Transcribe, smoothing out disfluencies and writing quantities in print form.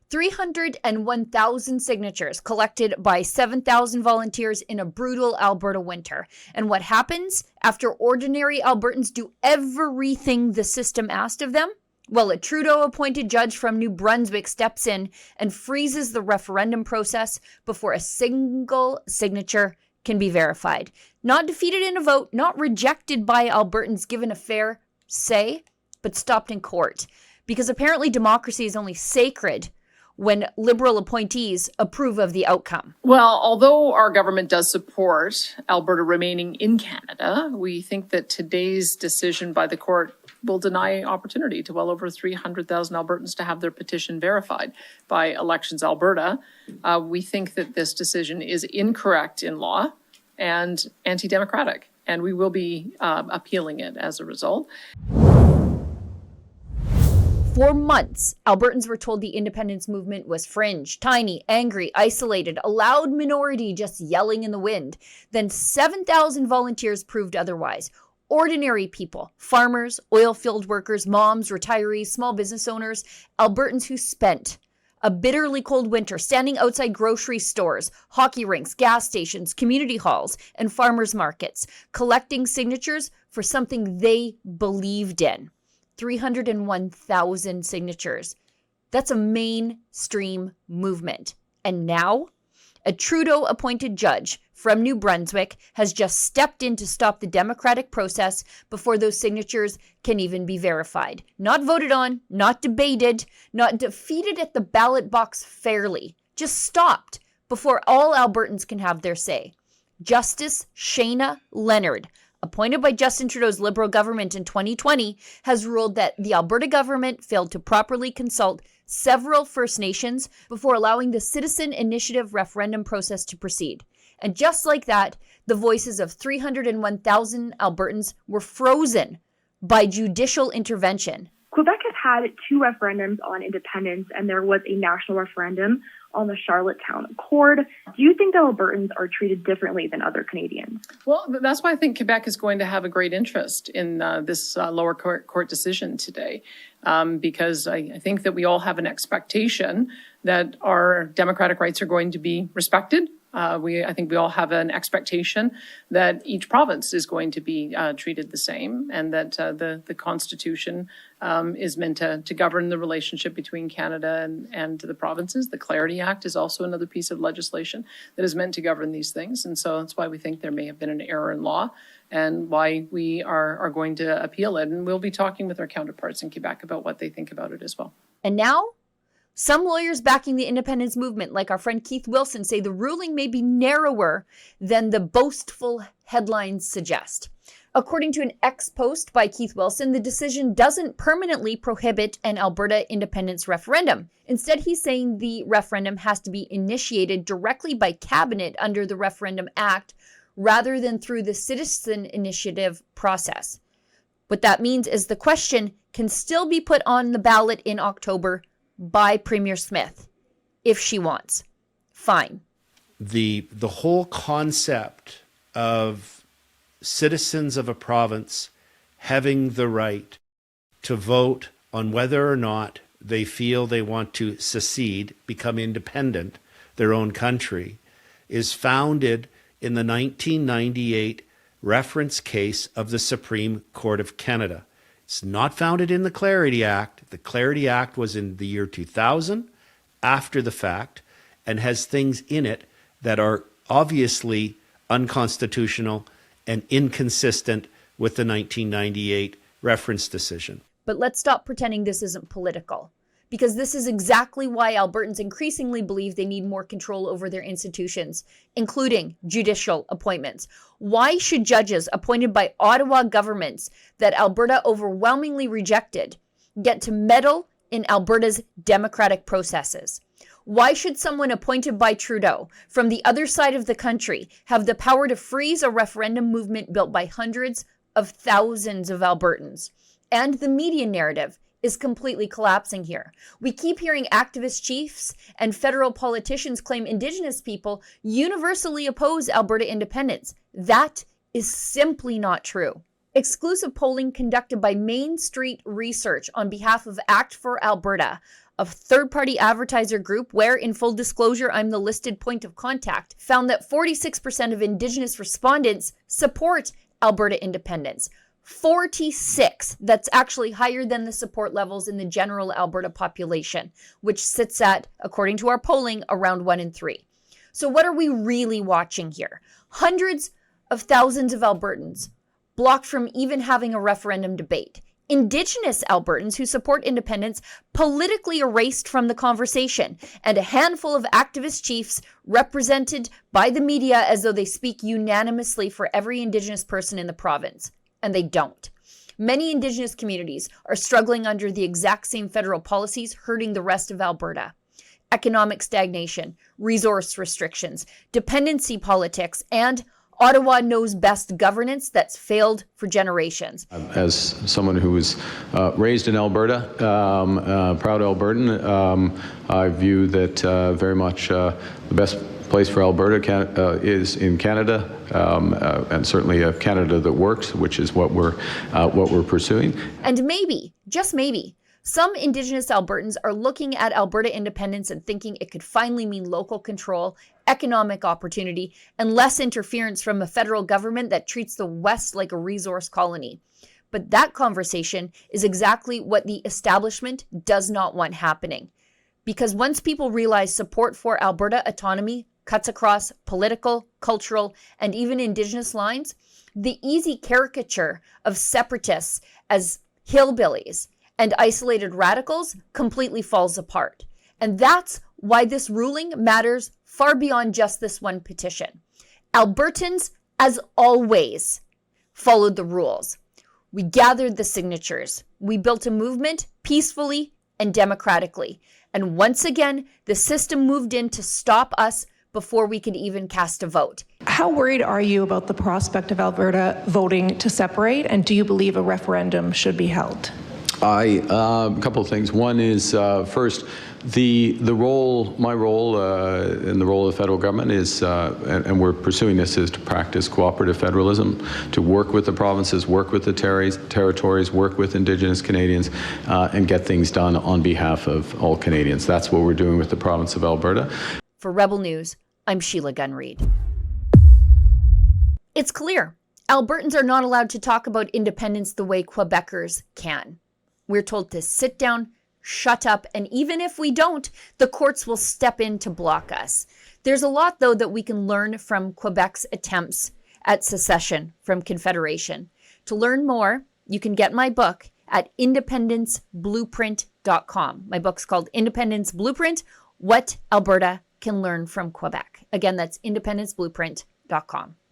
301,000 signatures collected by 7,000 volunteers in a brutal Alberta winter. And what happens after ordinary Albertans do everything the system asked of them? Well, a Trudeau-appointed judge from New Brunswick steps in and freezes the referendum process before a single signature can be verified. Not defeated in a vote, not rejected by Albertans given a fair say, but stopped in court. Because apparently democracy is only sacred when Liberal appointees approve of the outcome. Well, although our government does support Alberta remaining in Canada, we think that today's decision by the court will deny opportunity to well over 300,000 Albertans to have their petition verified by Elections Alberta. We think that this decision is incorrect in law and anti-democratic, and we will be appealing it as a result. For months, Albertans were told the independence movement was fringe, tiny, angry, isolated, a loud minority just yelling in the wind. Then 7,000 volunteers proved otherwise. Ordinary people, farmers, oil field workers, moms, retirees, small business owners, Albertans who spent a bitterly cold winter standing outside grocery stores, hockey rinks, gas stations, community halls, and farmers markets, collecting signatures for something they believed in. 301,000 signatures. That's a mainstream movement. And now, a Trudeau-appointed judge from New Brunswick has just stepped in to stop the democratic process before those signatures can even be verified. Not voted on, not debated, not defeated at the ballot box fairly. Just stopped before all Albertans can have their say. Justice Shayna Leonard, appointed by Justin Trudeau's Liberal government in 2020, has ruled that the Alberta government failed to properly consult several First Nations before allowing the citizen initiative referendum process to proceed. And just like that, the voices of 301,000 Albertans were frozen by judicial intervention. Quebec has had 2 referendums on independence, and there was a national referendum on the Charlottetown Accord. Do you think that Albertans are treated differently than other Canadians? Well, that's why I think Quebec is going to have a great interest in this lower court decision today, because I think that we all have an expectation that our democratic rights are going to be respected. I think we all have an expectation that each province is going to be treated the same, and that the Constitution is meant to govern the relationship between Canada and the provinces. The Clarity Act is also another piece of legislation that is meant to govern these things. And so that's why we think there may have been an error in law, and why we are going to appeal it. And we'll be talking with our counterparts in Quebec about what they think about it as well. And now, some lawyers backing the independence movement, like our friend Keith Wilson, say the ruling may be narrower than the boastful headlines suggest. According to an ex-post by Keith Wilson, the decision doesn't permanently prohibit an Alberta independence referendum. Instead, he's saying the referendum has to be initiated directly by Cabinet under the Referendum Act rather than through the citizen initiative process. What that means is the question can still be put on the ballot in October by Premier Smith, if she wants. Fine. The whole concept of citizens of a province having the right to vote on whether or not they feel they want to secede, become independent, their own country, is founded in the 1998 reference case of the Supreme Court of Canada. It's not founded in the Clarity Act. The Clarity Act was in the year 2000, after the fact, and has things in it that are obviously unconstitutional and inconsistent with the 1998 reference decision. But let's stop pretending this isn't political, because this is exactly why Albertans increasingly believe they need more control over their institutions, including judicial appointments. Why should judges appointed by Ottawa governments that Alberta overwhelmingly rejected get to meddle in Alberta's democratic processes? Why should someone appointed by Trudeau from the other side of the country have the power to freeze a referendum movement built by hundreds of thousands of Albertans? And the media narrative is completely collapsing here. We keep hearing activist chiefs and federal politicians claim Indigenous people universally oppose Alberta independence. That is simply not true. Exclusive polling conducted by Main Street Research on behalf of Act for Alberta a third-party advertiser group where, in full disclosure, I'm the listed point of contact, found that 46% of Indigenous respondents support Alberta independence. 46. That's actually higher than the support levels in the general Alberta population, which sits at, according to our polling, around 1 in 3. So what are we really watching here? Hundreds of thousands of Albertans blocked from even having a referendum debate. Indigenous Albertans who support independence politically erased from the conversation, and a handful of activist chiefs represented by the media as though they speak unanimously for every Indigenous person in the province. And they don't. Many Indigenous communities are struggling under the exact same federal policies hurting the rest of Alberta. Economic stagnation, resource restrictions, dependency politics, and Ottawa knows best governance that's failed for generations. As someone who was raised in Alberta, proud Albertan, I view that very much the best place for Alberta is in Canada, and certainly a Canada that works, which is what we're pursuing. And maybe, just maybe, some Indigenous Albertans are looking at Alberta independence and thinking it could finally mean local control, economic opportunity, and less interference from a federal government that treats the West like a resource colony. But that conversation is exactly what the establishment does not want happening. Because once people realize support for Alberta autonomy cuts across political, cultural, and even Indigenous lines, the easy caricature of separatists as hillbillies and isolated radicals completely falls apart. And that's why this ruling matters far beyond just this one petition. Albertans, as always, followed the rules. We gathered the signatures. We built a movement peacefully and democratically. And once again, the system moved in to stop us before we could even cast a vote. How worried are you about the prospect of Alberta voting to separate, and do you believe a referendum should be held? A couple of things. One is, first, my role and the role of the federal government is, and we're pursuing this, is to practice cooperative federalism, to work with the provinces, work with the territories, work with Indigenous Canadians, and get things done on behalf of all Canadians. That's what we're doing with the province of Alberta. For Rebel News, I'm Sheila Gunn Reid. It's clear, Albertans are not allowed to talk about independence the way Quebecers can. We're told to sit down, shut up, and even if we don't, the courts will step in to block us. There's a lot, though, that we can learn from Quebec's attempts at secession from Confederation. To learn more, you can get my book at independenceblueprint.com. My book's called Independence Blueprint, What Alberta Can Learn from Quebec. Again, that's independenceblueprint.com.